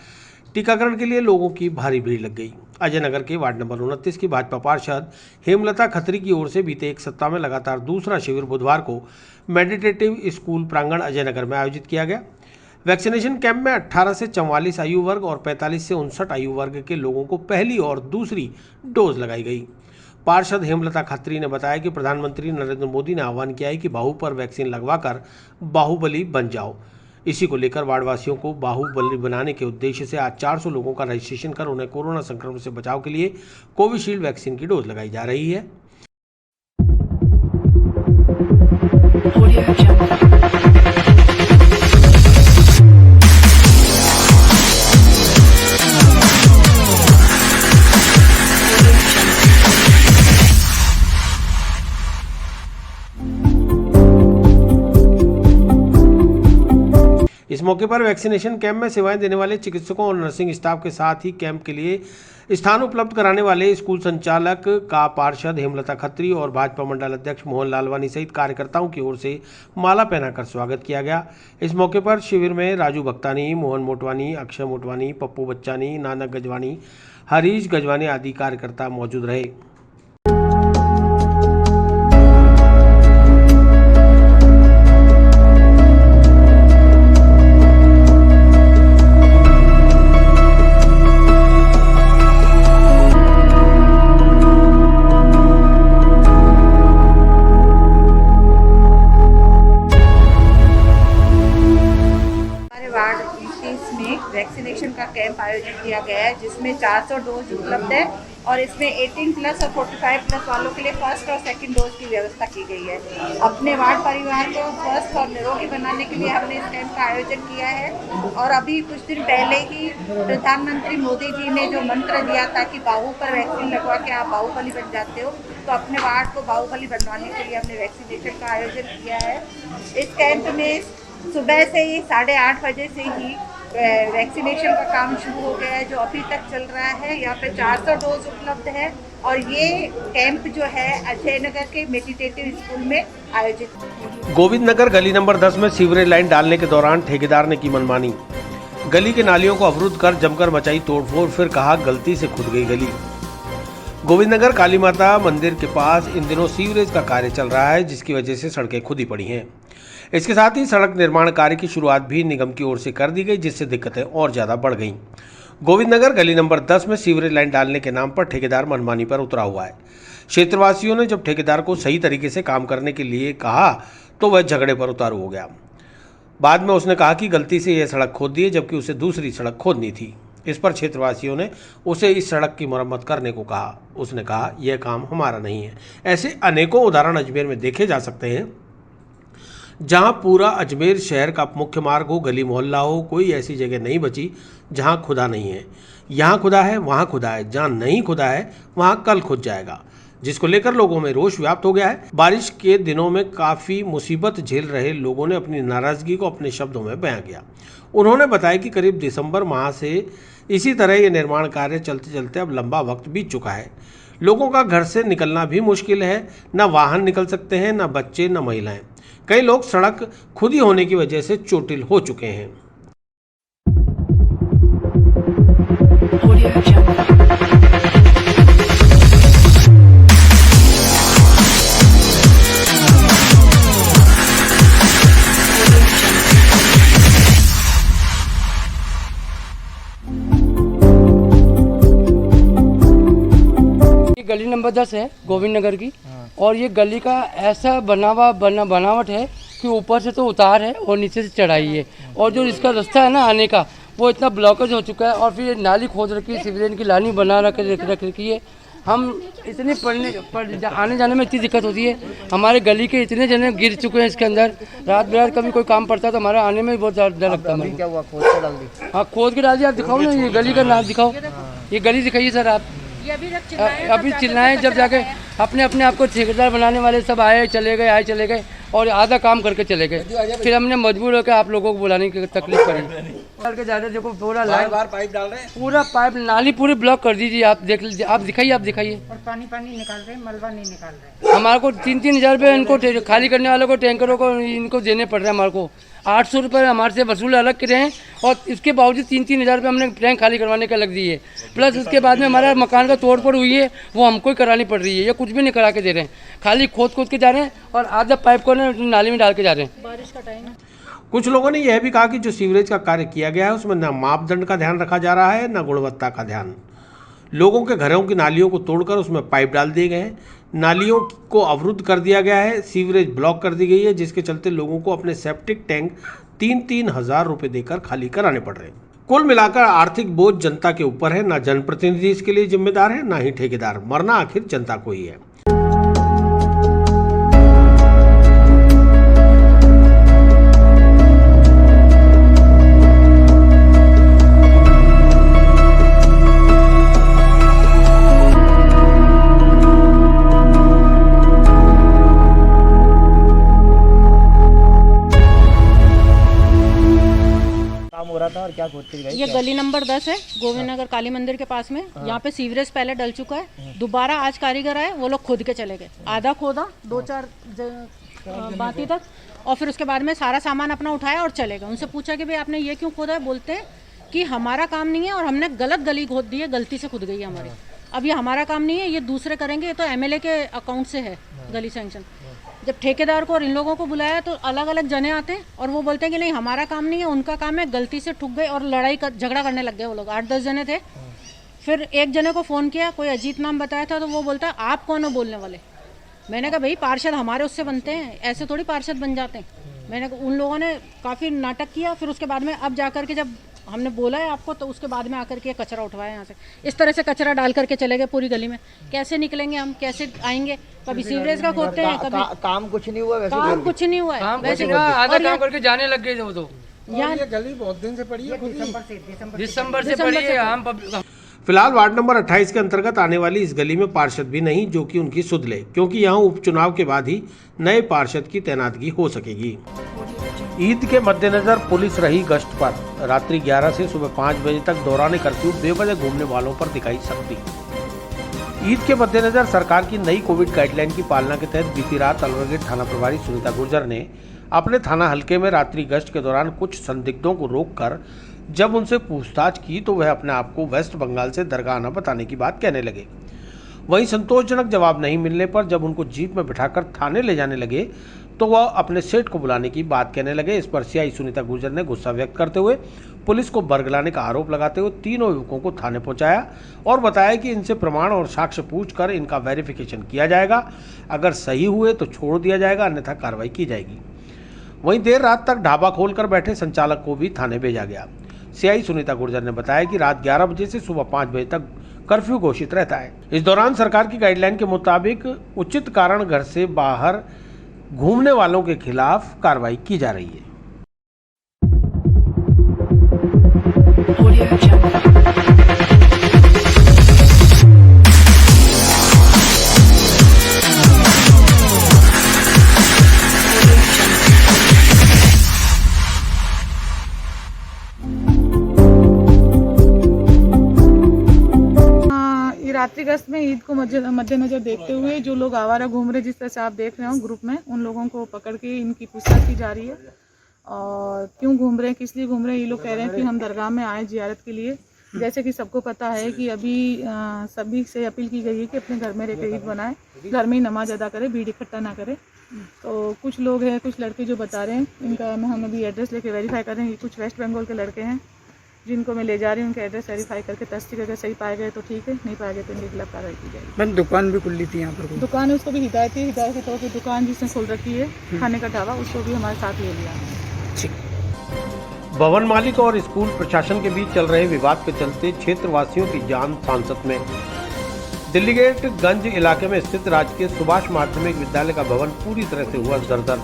टीकाकरण के लिए लोगों की भारी भीड़ लग गई। अजय नगर के वार्ड नंबर 29 की भाजपा पार्षद हेमलता खत्री की ओर से बीते एक सप्ताह में लगातार दूसरा शिविर बुधवार को मेडिटेटिव स्कूल प्रांगण अजय नगर में आयोजित किया गया। वैक्सीनेशन कैंप में 18 से 44 आयु वर्ग और 45 से 59 आयु वर्ग के लोगों को पहली और दूसरी डोज लगाई गई। पार्षद हेमलता खत्री ने बताया कि प्रधानमंत्री नरेंद्र मोदी ने आह्वान किया है कि बाहु पर वैक्सीन लगवाकर बाहुबली बन जाओ। इसी को लेकर वार्डवासियों को बाहुबली बनाने के उद्देश्य से आज 400 लोगों का रजिस्ट्रेशन कर उन्हें कोरोना संक्रमण से बचाव के लिए कोविशील्ड वैक्सीन की डोज लगाई जा रही है। Audio Jungle. इस मौके पर वैक्सीनेशन कैंप में सेवाएं देने वाले चिकित्सकों और नर्सिंग स्टाफ के साथ ही कैंप के लिए स्थान उपलब्ध कराने वाले स्कूल संचालक का पार्षद हेमलता खत्री और भाजपा मंडल अध्यक्ष मोहन लालवानी सहित कार्यकर्ताओं की ओर से माला पहनाकर स्वागत किया गया। इस मौके पर शिविर में राजू भक्तानी, मोहन मोटवानी, अक्षय मोटवानी, पप्पू बच्चानी, नानक गजवानी, हरीश गजवानी आदि कार्यकर्ता मौजूद रहे। वैक्सीनेशन का कैंप आयोजित किया गया है जिसमें 400 डोज उपलब्ध है और इसमें 18 प्लस और 45 प्लस वालों के लिए फर्स्ट और सेकंड डोज की व्यवस्था की गई है। अपने वार्ड परिवार को स्वस्थ और निरोगी बनाने के लिए हमने इस कैंप का आयोजन किया है और अभी कुछ दिन पहले ही प्रधानमंत्री मोदी जी ने जो मंत्र दिया था कि बाहु पर वैक्सीन लगवा के आप बाहुबली बन जाते हो, तो अपने वार्ड को बाहुबली बनवाने के लिए हमने वैक्सीनेशन का आयोजन किया है। इस कैंप में सुबह से ही 8:30 बजे से ही वैक्सीनेशन का काम शुरू हो गया है जो अभी तक चल रहा है। यहाँ पे 400 डोज उपलब्ध है और ये कैंप जो है अजय नगर के मेडिटेटिव स्कूल में आयोजित। गोविंद नगर गली नंबर 10 में सीवरेज लाइन डालने के दौरान ठेकेदार ने की मनमानी। गली के नालियों को अवरुद्ध कर जमकर मचाई तोड़फोड़, फिर कहा गलती से खुद गई गली। गोविंद नगर काली माता मंदिर के पास इन दिनों सीवरेज का कार्य चल रहा है जिसकी वजह से सड़कें खुदी पड़ी हैं। इसके साथ ही सड़क निर्माण कार्य की शुरुआत भी निगम की ओर से कर दी गई जिससे दिक्कतें और ज़्यादा बढ़ गईं। गोविंद नगर गली नंबर 10 में सीवरेज लाइन डालने के नाम पर ठेकेदार मनमानी पर उतरा हुआ है। क्षेत्रवासियों ने जब ठेकेदार को सही तरीके से काम करने के लिए कहा तो वह झगड़े पर उतारू हो गया। बाद में उसने कहा कि गलती से यह सड़क खोद दी है जबकि उसे दूसरी सड़क खोदनी थी। इस पर क्षेत्रवासियों ने उसे इस सड़क की मरम्मत करने को कहा। उसने कहा यह काम हमारा नहीं है। ऐसे अनेकों उदाहरण अजमेर में देखे जा सकते हैं जहां पूरा अजमेर शहर का मुख्य मार्ग हो, गली मोहल्ला हो, कोई ऐसी जगह नहीं बची जहां खुदा नहीं है। यहाँ खुदा है वहाँ खुदा है, जहाँ नहीं खुदा है वहाँ कल खुद जाएगा, जिसको लेकर लोगों में रोष व्याप्त हो गया है। बारिश के दिनों में काफ़ी मुसीबत झेल रहे लोगों ने अपनी नाराज़गी को अपने शब्दों में बयां किया। उन्होंने बताया कि करीब दिसंबर माह से इसी तरह ये निर्माण कार्य चलते चलते अब लंबा वक्त बीत चुका है। लोगों का घर से निकलना भी मुश्किल है, न वाहन निकल सकते हैं, न बच्चे, न महिलाएं। कई लोग सड़क खुदी होने की वजह से चोटिल हो चुके हैं। गली नंबर 10 है गोविंद नगर की। और ये गली का ऐसा बनावट है कि ऊपर से तो उतार है और नीचे से चढ़ाई है। और जो इसका रास्ता है ना आने का, वो इतना ब्लॉकेज हो चुका है। और फिर नाली खोद रखी है, सीवरेज की लानी बना रख रखी है। हम इतने आने जाने में इतनी दिक्कत होती है। हमारे गली के इतने जने गिर चुके हैं इसके अंदर। रात बिरात कभी कोई काम पड़ता है तो हमारा आने में भी बहुत डर लगता है। क्या हुआ, खोद के डाल दी? हाँ, खोद के डाल दिया। आप दिखाओ ना, ये गली का नाम दिखाओ, ये गली दिखाइए सर आप। अभी चिल्लाए जब जाके अपने आप को ठेकेदार बनाने वाले सब आए चले गए और आधा काम करके चले गए। फिर हमने मजबूर होकर आप लोगों को बुलाने की तकलीफ करी। डाल के जा रहे, देखो पूरा लाइन पाइप डाल रहे हैं, पूरा पाइप नाली पूरी ब्लॉक कर दीजिए। आप देख लीजिए, आप दिखाइए। और पानी निकाल रहे हैं, मलबा नहीं निकाल रहे। हमारे को 3-3 हज़ार रुपये इनको खाली करने वालों को, टैंकरों को इनको देने पड़ रहे हैं। हमारे को 800 रुपये हमारे से वसूल अलग के रहे हैं। और इसके बावजूद 3-3 हज़ार रुपये हमने टैंक खाली करवाने का लग दिए। प्लस उसके बाद में हमारा मकान का तोड़ फोड़ हुई है, वो हमको ही करानी पड़ रही है। ये कुछ भी नहीं करा के दे रहे हैं, खाली खोद के जा रहे हैं और आधा पाइप को नाली में डाल के जा रहे हैं। बारिश का टाइम है। कुछ लोगों ने यह भी कहा कि जो सीवरेज का कार्य किया गया है उसमें न मापदंड का ध्यान रखा जा रहा है न गुणवत्ता का ध्यान। लोगों के घरों की नालियों को तोड़कर उसमें पाइप डाल दिए गए हैं, नालियों को अवरुद्ध कर दिया गया है, सीवरेज ब्लॉक कर दी गई है, जिसके चलते लोगों को अपने सेप्टिक टैंक 3-3 हज़ार रुपये देकर खाली कराने पड़ रहे हैं। कुल मिलाकर आर्थिक बोझ जनता के ऊपर है। ना जनप्रतिनिधि इसके लिए जिम्मेदार है, ना ही ठेकेदार। मरना आखिर जनता को ही है। और क्या खोदती गई? ये गली नंबर 10 है गोविंद नगर काली मंदिर के पास में। यहाँ पे सीवरेज पहले डल चुका है, दोबारा आज कारीगर आए, वो लोग खोद के चले गए। आधा खोदा 2-4 बाती तक, और फिर उसके बाद में सारा सामान अपना उठाया और चले गए। उनसे पूछा कि भाई आपने ये क्यों खोदा है? बोलते हैं कि हमारा काम नहीं है और हमने गलत गली खोद दी है, गलती से खुद गई है हमारी। अब ये हमारा काम नहीं है, ये दूसरे करेंगे, ये तो एमएलए के अकाउंट से है गली सैंक्शन। जब ठेकेदार को और इन लोगों को बुलाया तो अलग अलग जने आते हैं और वो बोलते हैं कि नहीं हमारा काम नहीं है, उनका काम है, गलती से ठुक गए। और झगड़ा करने लग गए वो लोग। 8-10 जने थे। फिर एक जने को फ़ोन किया, कोई अजीत नाम बताया था, तो वो बोलता आप कौन हो बोलने वाले? मैंने कहा भाई पार्षद हमारे उससे बनते हैं, ऐसे थोड़ी पार्षद बन जाते हैं। मैंने कहा उन लोगों ने काफ़ी नाटक किया। फिर उसके बाद में अब जाकर के जब हमने बोला है आपको, तो उसके बाद में आकर के कचरा उठवाया यहाँ से। इस तरह से कचरा डाल करके चले गए पूरी गली में। कैसे निकलेंगे हम, कैसे आएंगे? कभी सीवरेज का खोदते हैं, कभी काम कुछ नहीं हुआ। वैसे काम कुछ नहीं हुआ है, वैसे आधा काम करके जाने लग गए वो तो। ये गली बहुत दिन से पड़ी है, दिसंबर से पड़ी है। हम फिलहाल वार्ड नंबर 28 के अंतर्गत आने वाली इस गली में पार्षद भी नहीं जो कि उनकी सुध ले, क्योंकि यहाँ उपचुनाव के बाद ही नए पार्षद की तैनातगी हो सकेगी। ईद के मद्देनजर पुलिस रही गश्त पर। रात्रि 11 से सुबह 5 बजे तक दौरान कर्फ्यू बेवजह घूमने वालों पर दिखाई सकती। ईद के मद्देनजर सरकार की नई कोविड गाइडलाइन की पालना के तहत बीती रात अलवर थाना प्रभारी सुनीता गुर्जर ने अपने थाना हल्के में रात्रि गश्त के दौरान कुछ संदिग्धों को रोककर जब उनसे पूछताछ की तो वह अपने आप को वेस्ट बंगाल से दरगाह आना बताने की बात कहने लगे। वहीं संतोषजनक जवाब नहीं मिलने पर जब उनको जीप में बिठाकर थाने ले जाने लगे तो वह अपने सेठ को बुलाने की बात कहने लगे। इस पर सीआई सुनीता गुर्जर ने गुस्सा व्यक्त करते हुए पुलिस को बरगलाने का आरोप लगाते हुए तीनों युवकों को थाने पहुंचाया और बताया कि इनसे प्रमाण और साक्ष्य पूछकर इनका वेरिफिकेशन किया जाएगा। अगर सही हुए तो छोड़ दिया जाएगा, अन्यथा कार्रवाई की जाएगी। वहीं देर रात तक ढाबा खोलकर बैठे संचालक को भी थाने भेजा गया। सीआई सुनीता गुर्जर ने बताया कि रात 11 बजे से सुबह 5 बजे तक कर्फ्यू घोषित रहता है। इस दौरान सरकार की गाइडलाइन के मुताबिक उचित कारण घर से बाहर घूमने वालों के खिलाफ कार्रवाई की जा रही है। रात्रि गश्त में ईद को मद्देनजर देखते हुए जो लोग आवारा घूम रहे, जिस तरह से आप देख रहे हो ग्रुप में, उन लोगों को पकड़ के इनकी पूछताछ की जा रही है। और क्यों घूम रहे हैं, किस लिए घूम रहे हैं, ये लोग कह रहे हैं कि हम दरगाह में आए जियारत के लिए। जैसे कि सबको पता है कि अभी सभी से अपील की गई है कि अपने घर में रहकर ईद बनाए, घर में ही नमाज अदा करें, भीड़ इकट्ठा ना करें। तो कुछ लोग हैं, कुछ लड़के जो बता रहे हैं, इनका हम अभी एड्रेस लेके वेरीफाई कर रहे हैं। कुछ वेस्ट बंगाल के लड़के हैं जिनको मैं ले जा रही हूँ उनके एड्रेस वेरीफाई करके तस्दीक करके सही पाए गए तो ठीक है, नहीं पाए गए तो इनके खिलाफ कार्रवाई की जाएगी। मैम दुकान भी खुली थी यहाँ पर? दुकान है उसको भी हिदायत की तौर पर दुकान जिसने खोल रखी है खाने का ढाबा, उसको भी हमारे साथ ले लिया है। भवन मालिक और स्कूल प्रशासन के बीच चल रहे विवाद के चलते क्षेत्रवासियों की जान सांसत में। दिल्ली गेट गंज इलाके में स्थित राजकीय सुभाष माध्यमिक विद्यालय का भवन पूरी तरह से हुआ जर्जर।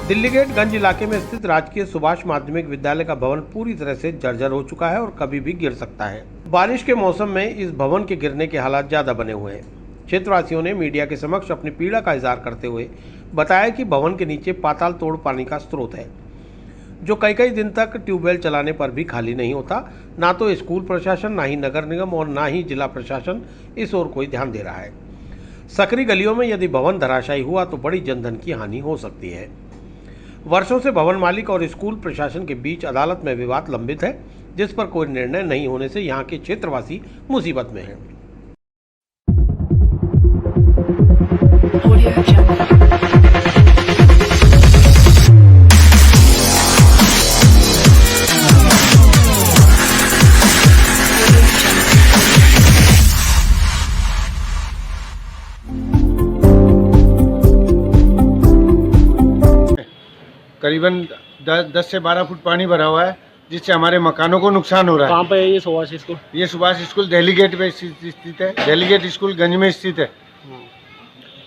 दिल्ली गेट गंज इलाके में स्थित राजकीय सुभाष माध्यमिक विद्यालय का भवन पूरी तरह से जर्जर हो चुका है और कभी भी गिर सकता है। बारिश के मौसम में इस भवन के गिरने के हालात ज्यादा बने हुए हैं। क्षेत्रवासियों ने मीडिया के समक्ष अपनी पीड़ा का इजहार करते हुए बताया कि भवन के नीचे पाताल तोड़ पानी का स्रोत है, जो कई दिन तक ट्यूबवेल चलाने पर भी खाली नहीं होता। ना तो स्कूल प्रशासन, ना ही नगर निगम और ना ही जिला प्रशासन इस ओर कोई ध्यान दे रहा है। सकरी गलियों में यदि भवन धराशायी हुआ तो बड़ी जनधन की हानि हो सकती है। वर्षों से भवन मालिक और स्कूल प्रशासन के बीच अदालत में विवाद लंबित है, जिस पर कोई निर्णय नहीं होने से यहाँ के क्षेत्रवासी मुसीबत में हैं। करीबन 10 से 12 फुट पानी भरा हुआ है, जिससे हमारे मकानों को नुकसान हो रहा है। कहाँ पे है ये सुभाष स्कूल? ये सुभाष स्कूल दिल्ली गेट पे स्थित है। दिल्ली गेट स्कूल गंज में स्थित है।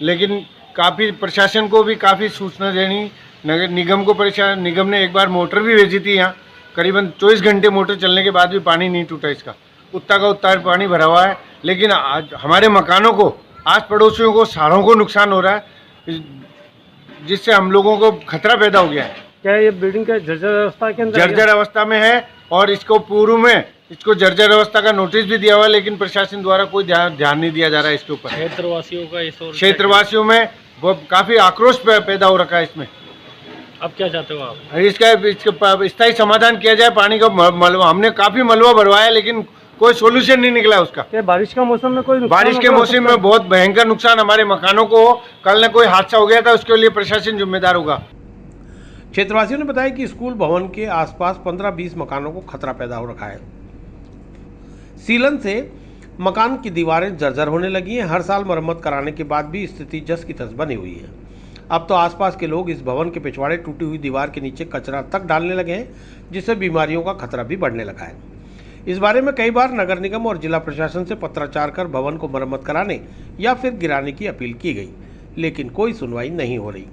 लेकिन काफ़ी प्रशासन को भी काफ़ी सूचना देनी, नगर निगम को निगम ने एक बार मोटर भी भेजी थी यहाँ। करीबन 24 घंटे मोटर चलने के बाद भी पानी नहीं टूटा इसका, उतना का उतना पानी भरा हुआ है। लेकिन आज हमारे मकानों को, आस पड़ोसियों को, सारों को नुकसान हो रहा है, जिससे हम लोगों को खतरा पैदा हो गया है। क्या ये बिल्डिंग का जर्जर अवस्था के अंदर? जर्जर अवस्था में है और इसको पूर्व में इसको जर्जर अवस्था का नोटिस भी दिया हुआ है, लेकिन प्रशासन द्वारा कोई ध्यान नहीं दिया जा रहा है इसके ऊपर। क्षेत्रवासियों में वो काफी आक्रोश पैदा हो रखा है इसमें। अब क्या चाहते हो आप? इसका स्थायी समाधान किया जाए। पानी का मलबा, हमने काफी मलबा भरवाया लेकिन कोई सोल्यूशन नहीं निकला उसका। क्या बारिश का मौसम में कोई बारिश के मौसम में बहुत भयंकर नुकसान हमारे मकानों को हो। कल न कोई हादसा हो गया था, उसके लिए प्रशासन जिम्मेदार होगा। क्षेत्रवासियों ने बताया कि स्कूल भवन के आसपास 15-20 मकानों को खतरा पैदा हो रखा है। सीलन से मकान की दीवारें जर्जर होने लगी हैं। हर साल मरम्मत कराने के बाद भी स्थिति जस की तस बनी हुई है। अब तो आसपास के लोग इस भवन के पिछवाड़े टूटी हुई दीवार के नीचे कचरा तक डालने लगे हैं, जिससे बीमारियों का खतरा भी बढ़ने लगा है। इस बारे में कई बार नगर निगम और जिला प्रशासन से पत्राचार कर भवन को मरम्मत कराने या फिर गिराने की अपील की गई, लेकिन कोई सुनवाई नहीं हो रही।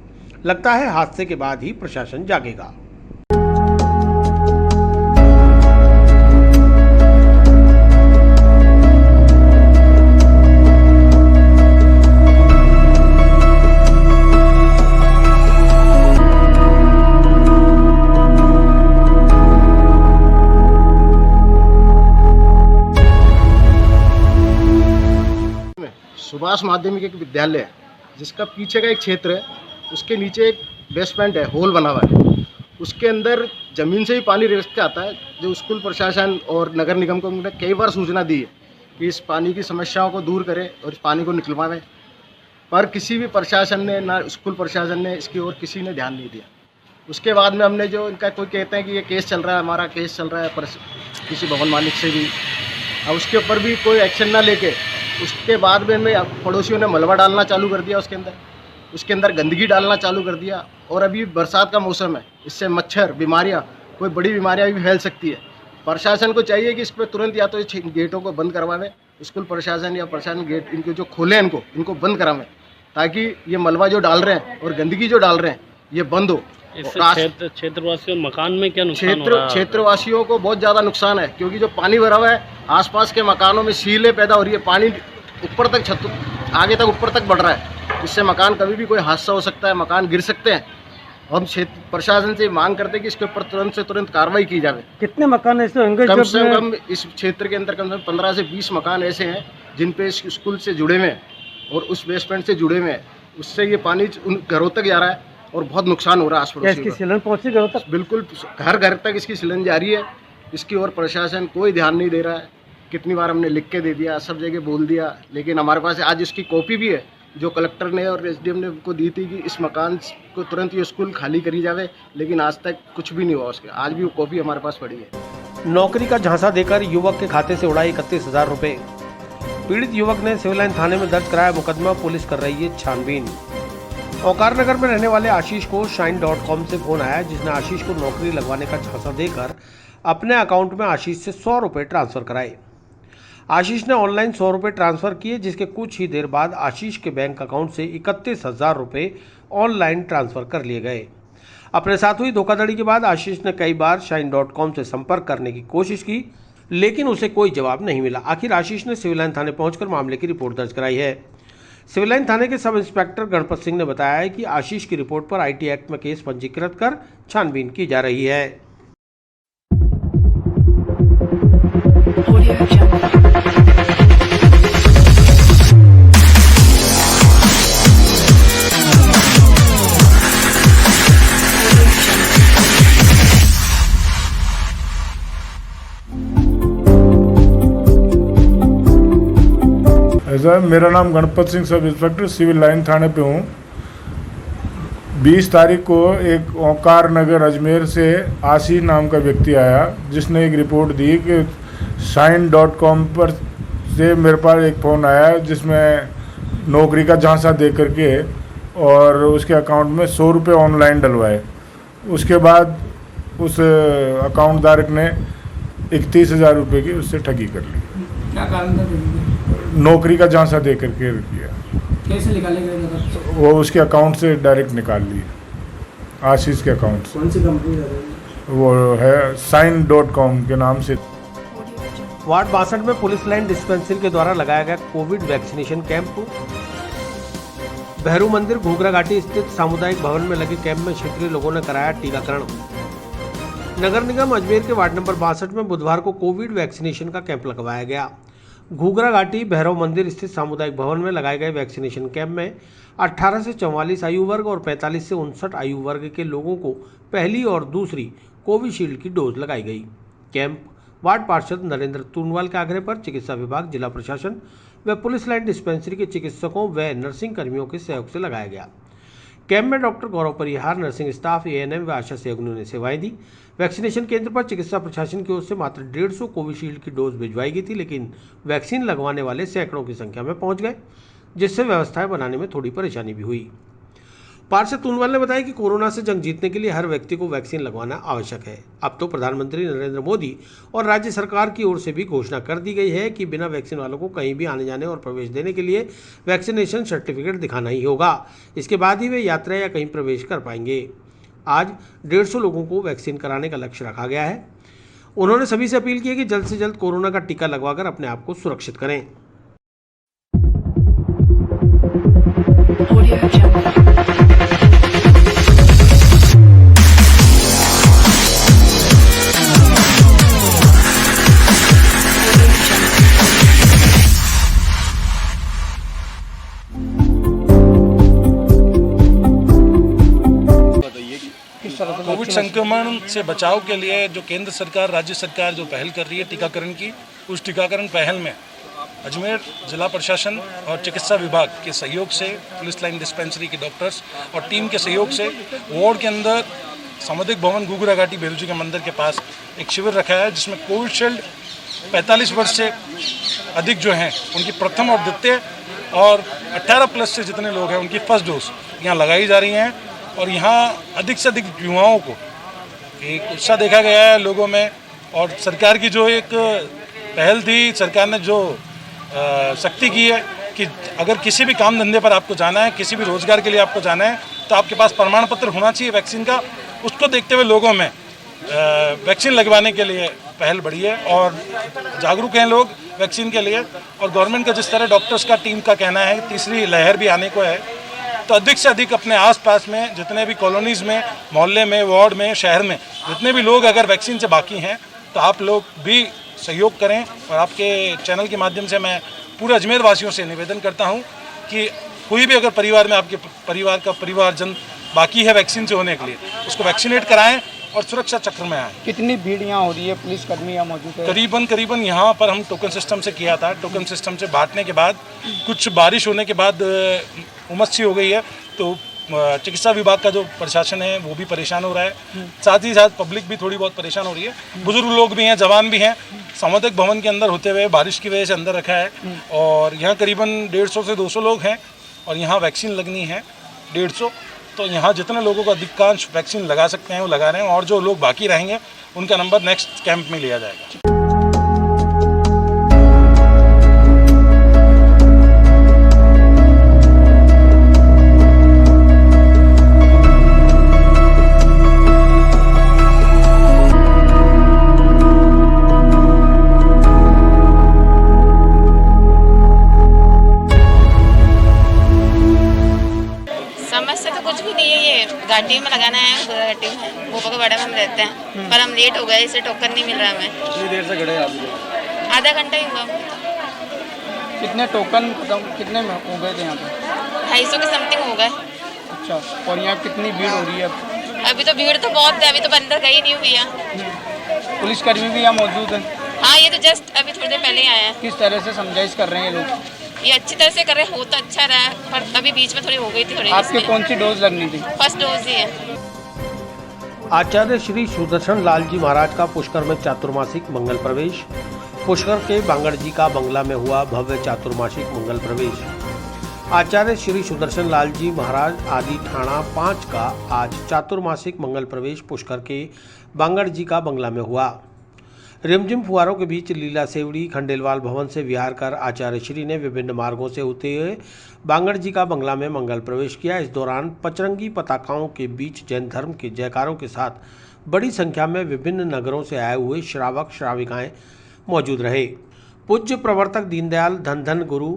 लगता है हादसे के बाद ही प्रशासन जागेगा। सुभाष माध्यमिक एक विद्यालय है, जिसका पीछे का एक क्षेत्र है, उसके नीचे एक बेसमेंट है, होल बना हुआ है। उसके अंदर ज़मीन से ही पानी रिस के आता है। जो स्कूल प्रशासन और नगर निगम को हमने कई बार सूचना दी है कि इस पानी की समस्याओं को दूर करें और इस पानी को निकलवाएं, पर किसी भी प्रशासन ने, ना स्कूल प्रशासन ने इसकी ओर किसी ने ध्यान नहीं दिया। उसके बाद में हमने जो इनका कोई कहते हैं कि ये केस चल रहा है, हमारा केस चल रहा है किसी भवन मालिक से भी, और उसके ऊपर भी कोई एक्शन ना लेके उसके बाद में पड़ोसियों ने मलबा डालना चालू कर दिया, उसके अंदर गंदगी डालना चालू कर दिया। और अभी बरसात का मौसम है, इससे मच्छर, बीमारियां, कोई बड़ी बीमारियां भी फैल सकती है। प्रशासन को चाहिए कि इस पर तुरंत या तो गेटों को बंद करवावे, स्कूल प्रशासन या प्रशासन गेट इनको जो खोले इनको बंद करावें, ताकि ये मलबा जो डाल रहे हैं और गंदगी जो डाल रहे हैं ये बंद हो। क्षेत्रवासियों मकान में क्या नुकसान हो रहा है? क्षेत्रवासियों को बहुत ज़्यादा नुकसान है, क्योंकि जो पानी भरा हुआ है आसपास के मकानों में सीलें पैदा हो रही है। पानी ऊपर तक छत आगे तक ऊपर तक बढ़ रहा है, इससे मकान कभी भी कोई हादसा हो सकता है, मकान गिर सकते हैं। हम क्षेत्र प्रशासन से मांग करते हैं कि इसके ऊपर तुरंत से तुरंत कार्रवाई की जाए। कितने मकान ऐसे होंगे? कम से कम इस क्षेत्र के अंदर कम से कम 15 से 20 मकान ऐसे हैं जिन पे इस स्कूल से जुड़े हुए हैं और उस बेसमेंट से जुड़े हुए हैं। उससे ये पानी उन घरों तक जा रहा है और बहुत नुकसान हो रहा है आस-पड़ोस। इसकी सिलन पहुंची घरों तक? बिल्कुल, घर घर तक इसकी सिलन जारी है। इसकी ओर प्रशासन कोई ध्यान नहीं दे रहा है। कितनी बार हमने लिख के दे दिया, सब जगह बोल दिया, लेकिन हमारे पास आज इसकी कॉपी भी है जो कलेक्टर ने और एसडीएम ने को दी थी कि इस मकान को तुरंत ये स्कूल खाली करी जावे, लेकिन आज तक कुछ भी नहीं हुआ उसके। आज भी वो कॉपी हमारे पास पड़ी है। नौकरी का झांसा देकर युवक के खाते से उड़ाए 31,000 रुपए। पीड़ित युवक ने सिविल लाइन थाने में दर्ज कराया मुकदमा, पुलिस कर रही है छानबीन। ओंकार नगर में रहने वाले आशीष को shine.com से फोन आया, जिसने आशीष को नौकरी लगवाने का झांसा देकर अपने अकाउंट में आशीष से 100 रुपए ट्रांसफर कराए। आशीष ने ऑनलाइन 100 रुपए ट्रांसफर किए, जिसके कुछ ही देर बाद आशीष के बैंक अकाउंट से 31,000 रुपए ऑनलाइन ट्रांसफर कर लिए गए। अपने साथ हुई धोखाधड़ी के बाद आशीष ने कई बार shine.com से संपर्क करने की कोशिश की, लेकिन उसे कोई जवाब नहीं मिला। आखिर आशीष ने सिविल लाइन थाने पहुंचकर मामले की रिपोर्ट दर्ज कराई है। सिविल लाइन थाने के सब इंस्पेक्टर गणपत सिंह ने बताया है कि आशीष की रिपोर्ट पर IT एक्ट में केस पंजीकृत कर छानबीन की जा रही है। Audio Jungle. ऐसा, मेरा नाम Ganpat Singh, sub inspector civil line थाने पे हूँ। 20 तारीख को एक ओंकार नगर अजमेर से आशीष नाम का व्यक्ति आया, जिसने एक रिपोर्ट दी कि shine.com पर से मेरे पास एक फ़ोन आया जिसमें नौकरी का झांसा दे करके और उसके अकाउंट में 100 रुपये ऑनलाइन डलवाए। उसके बाद उस अकाउंट धारक ने 31,000 रुपये की उससे ठगी कर ली। क्या कारण था? नौकरी का झांसा दे करके किया। कैसे निकाले गए? वो उसके अकाउंट से डायरेक्ट निकाल लिए, आशीष के अकाउंट से। कौन सी कंपनी? वो है shine.com के नाम से। वार्ड 62 में पुलिस लाइन डिस्पेंसरी के द्वारा लगाया गया कोविड वैक्सीनेशन कैंप। भैरू मंदिर घूघरा घाटी स्थित सामुदायिक भवन में लगे कैंप में क्षेत्रीय लोगों ने कराया टीकाकरण। नगर निगम अजमेर के वार्ड नंबर 62 में बुधवार को कोविड वैक्सीनेशन का कैंप लगवाया गया। घूघरा घाटी भैरव मंदिर स्थित सामुदायिक भवन में लगाए गए वैक्सीनेशन कैंप में 18 से 44 आयु वर्ग और 45 से 59 आयु वर्ग के लोगों को पहली और दूसरी कोविशील्ड की डोज लगाई गई। कैंप वार्ड पार्षद नरेंद्र तूनवाल के आग्रह पर चिकित्सा विभाग, जिला प्रशासन व पुलिस लाइन डिस्पेंसरी के चिकित्सकों व नर्सिंग कर्मियों के सहयोग से लगाया गया। कैंप में डॉक्टर गौरव परिहार, नर्सिंग स्टाफ, ANM व आशा सहयोगियों ने सेवाएं दी। वैक्सीनेशन केंद्र पर चिकित्सा प्रशासन की ओर से मात्र 150 कोविशील्ड की डोज भिजवाई गई थी, लेकिन वैक्सीन लगवाने वाले सैकड़ों की संख्या में पहुंच गए, जिससे व्यवस्थाएं बनाने में थोड़ी परेशानी भी हुई। पार्षद तूनवाल ने बताया कि कोरोना से जंग जीतने के लिए हर व्यक्ति को वैक्सीन लगवाना आवश्यक है। अब तो प्रधानमंत्री नरेंद्र मोदी और राज्य सरकार की ओर से भी घोषणा कर दी गई है कि बिना वैक्सीन वालों को कहीं भी आने जाने और प्रवेश देने के लिए वैक्सीनेशन सर्टिफिकेट दिखाना ही होगा। इसके बाद ही वे यात्रा या कहीं प्रवेश कर पाएंगे। आज 150 लोगों को वैक्सीन कराने का लक्ष्य रखा गया है। उन्होंने सभी से अपील की है कि जल्द से जल्द कोरोना का टीका लगवाकर अपने आप को सुरक्षित करें। Audio Jungle. कोविड संक्रमण से बचाव के लिए जो केंद्र सरकार, राज्य सरकार जो पहल कर रही है टीकाकरण की, उस टीकाकरण पहल में अजमेर जिला प्रशासन और चिकित्सा विभाग के सहयोग से, पुलिस लाइन डिस्पेंसरी के डॉक्टर्स और टीम के सहयोग से वार्ड के अंदर सामुदायिक भवन घूघरा घाटी भैरू जी के मंदिर के पास एक शिविर रखा है, जिसमें कोविशील्ड 45 वर्ष से अधिक जो हैं उनकी प्रथम और द्वितीय और 18 प्लस से जितने लोग हैं उनकी फर्स्ट डोज यहाँ लगाई जा रही हैं। और यहाँ अधिक से अधिक युवाओं को एक उत्साह देखा गया है लोगों में। और सरकार की जो एक पहल थी, सरकार ने जो सख्ती की है कि अगर किसी भी काम धंधे पर आपको जाना है, किसी भी रोज़गार के लिए आपको जाना है, तो आपके पास प्रमाण पत्र होना चाहिए वैक्सीन का। उसको देखते हुए लोगों में वैक्सीन लगवाने के लिए पहल बढ़ी है और जागरूक हैं लोग वैक्सीन के लिए। और गवर्नमेंट का जिस तरह डॉक्टर्स का टीम का कहना है तीसरी लहर भी आने को है, तो अधिक से अधिक अपने आसपास में जितने भी कॉलोनीज़ में, मोहल्ले में, वार्ड में, शहर में जितने भी लोग अगर वैक्सीन से बाकी हैं तो आप लोग भी सहयोग करें। और आपके चैनल के माध्यम से मैं पूरे अजमेर वासियों से निवेदन करता हूं कि कोई भी अगर परिवार में आपके परिवार का परिवारजन बाकी है वैक्सीन से होने के लिए, उसको वैक्सीनेट कराएं और सुरक्षा चक्र में आएँ। कितनी भीड़ यहाँ हो रही है? पुलिसकर्मी यहाँ मौजूद है? करीबन यहाँ पर हम टोकन सिस्टम से किया था। टोकन सिस्टम से बांटने के बाद कुछ बारिश होने के बाद उमस सी हो गई है, तो चिकित्सा विभाग का जो प्रशासन है वो भी परेशान हो रहा है, साथ ही साथ पब्लिक भी थोड़ी बहुत परेशान हो रही है। बुजुर्ग लोग भी हैं, जवान भी हैं। सामुदायिक भवन के अंदर होते हुए बारिश की वजह से अंदर रखा है और यहाँ करीबन 150 से 200 लोग हैं और यहाँ वैक्सीन लगनी है 150। तो यहाँ जितने लोगों को अधिकांश वैक्सीन लगा सकते हैं वो लगा रहे हैं और जो लोग बाकी रहेंगे उनका नंबर नेक्स्ट कैंप में लिया जाएगा। समस्या तो कुछ भी नहीं है, ये घाटी में लगाना है, घाटी में भोपालगढ़ में हम रहते हैं, पर हम लेट हो गए, इससे टोकन नहीं मिल रहा हमें। कितनी देर से खड़े आप? आधा घंटा ही हुआ। कितने टोकन कितने में हो गए थे यहाँ पे? 250 के समथिंग हो गए। अच्छा, और यहाँ कितनी भीड़ हो रही है? अभी तो भीड़ तो बहुत है, अभी तो अंदर गई नहीं हुई है। पुलिसकर्मी भी यहाँ मौजूद है? हाँ, ये तो जस्ट अभी थोड़ी देर पहले ही आए हैं। किस तरह से समझाइश कर रहे हैं ये लोग? ये अच्छी तरह से कर रहे हो तो अच्छा रहा, पर अभी बीच में थोड़ी हो गई थी। आपके कौन सी डोज लगनी थी? फर्स्ट डोज ही है। आचार्य श्री सुदर्शन लाल जी महाराज का पुष्कर में चातुर्मासिक मंगल प्रवेश। पुष्कर के बांगड़ जी का बंगला में हुआ भव्य चातुर्मासिक मंगल प्रवेश। आचार्य श्री सुदर्शन लाल जी महाराज आदि ठाणा 5 का आज चातुर्मासिक मंगल प्रवेश पुष्कर के बांगड़ जी का बंगला में हुआ। रिमझिम फुहारों के बीच लीला सेवड़ी खंडेलवाल भवन से विहार कर आचार्य श्री ने विभिन्न मार्गों से होते हुए बांगड़ जी का बंगला में मंगल प्रवेश किया। इस दौरान पचरंगी पताकाओं के बीच जैन धर्म के जयकारों के साथ बड़ी संख्या में विभिन्न नगरों से आए हुए श्रावक श्राविकाएं मौजूद रहे। पूज्य प्रवर्तक दीनदयाल धन धन गुरु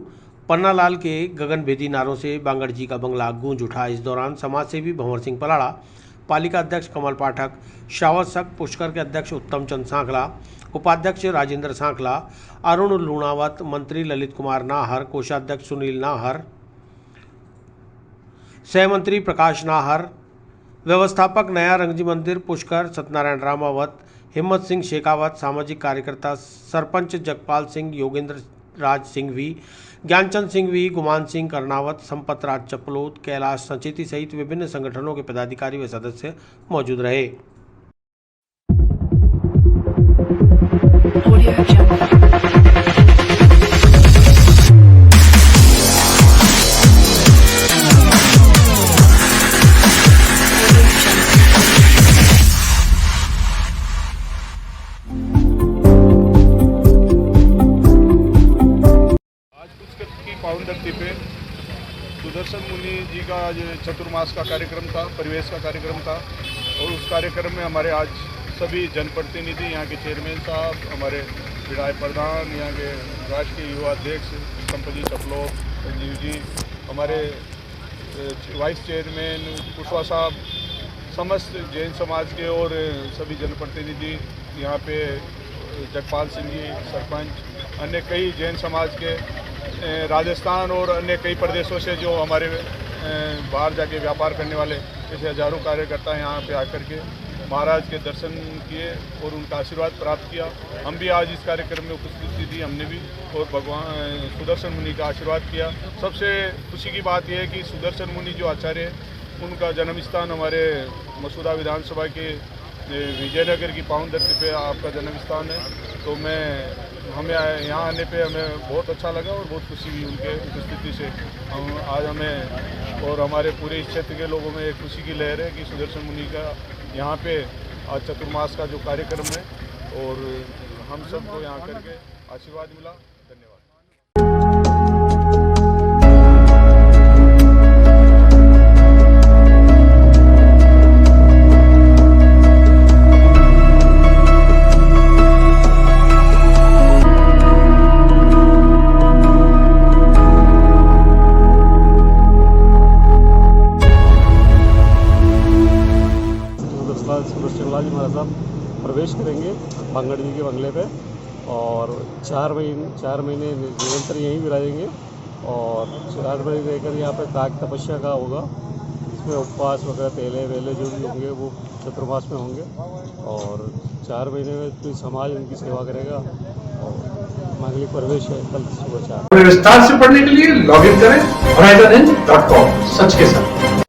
पन्नालाल के गगनभेदी नारों से बांगड़ जी का बंगला गूंज उठा। इस दौरान समाजसेवी भंवर सिंह पलाड़ा, पालिका अध्यक्ष कमल पाठक, श्रावक संघ पुष्कर के अध्यक्ष उत्तम चंद सांखला, उपाध्यक्ष राजेंद्र सांखला, अरुण लूणावत, मंत्री ललित कुमार नाहर, कोषाध्यक्ष सुनील नाहर, सहमंत्री प्रकाश नाहर, व्यवस्थापक नया रंगजी मंदिर पुष्कर सत्यनारायण रामावत, हिम्मत सिंह शेखावत, सामाजिक कार्यकर्ता सरपंच जगपाल सिंह, योगेंद्र राज सिंह वी, ज्ञानचंद सिंह वी, गुमान सिंह कर्नावत, संपत राज चपलोत, कैलाश संचेती सहित विभिन्न संगठनों के पदाधिकारी व सदस्य मौजूद रहे। पावन धरती पे सुदर्शन मुनि जी का आज चतुर्मास का कार्यक्रम था, परिवेश का कार्यक्रम था और उस कार्यक्रम में हमारे आज सभी जनप्रतिनिधि, यहाँ के चेयरमैन साहब, हमारे विधायक प्रधान, यहाँ के राष्ट्रीय युवा अध्यक्ष संपजी चपलोत, संजीव जी, हमारे वाइस चेयरमैन कुशवाहा साहब, समस्त जैन समाज के और सभी जनप्रतिनिधि, यहाँ पे जगपाल सिंह जी सरपंच, अन्य कई जैन समाज के राजस्थान और अन्य कई प्रदेशों से जो हमारे बाहर जाके व्यापार करने वाले ऐसे हजारों कार्यकर्ता यहाँ पे आकर के महाराज के दर्शन किए और उनका आशीर्वाद प्राप्त किया। हम भी आज इस कार्यक्रम में उपस्थिति थी, हमने भी और भगवान सुदर्शन मुनि का आशीर्वाद किया। सबसे खुशी की बात यह है कि सुदर्शन मुनि जो आचार्य है उनका जन्म स्थान हमारे मसूदा विधानसभा के विजयनगर की पावन धरती पे आपका जन्म स्थान है। तो हमें यहाँ आने पे हमें बहुत अच्छा लगा और बहुत खुशी हुई उनके उपस्थिति से। आज हमें और हमारे पूरे इस क्षेत्र के लोगों में एक खुशी की लहर है कि सुदर्शन मुनि का यहाँ पे आज चतुर्मास का जो कार्यक्रम है और हम सबको यहाँ करके आशीर्वाद मिला। धन्यवाद। सुदर्शन लाल जी महाराज साहब प्रवेश करेंगे बांगड़ जी के बंगले पे और 4 महीने निरंतर यहीं विराजेंगे और 4 महीने रहकर यहाँ पे काक तपस्या का होगा, इसमें उपवास वगैरह पहले वेले जो भी होंगे वो चतुर्मास में होंगे और 4 महीने में पूरी समाज उनकी सेवा करेगा और मांगलिक प्रवेश है कल सुबह 4। विस्तार से पढ़ने के लिए लॉग इन करें horizonhind.com। सच के साथ।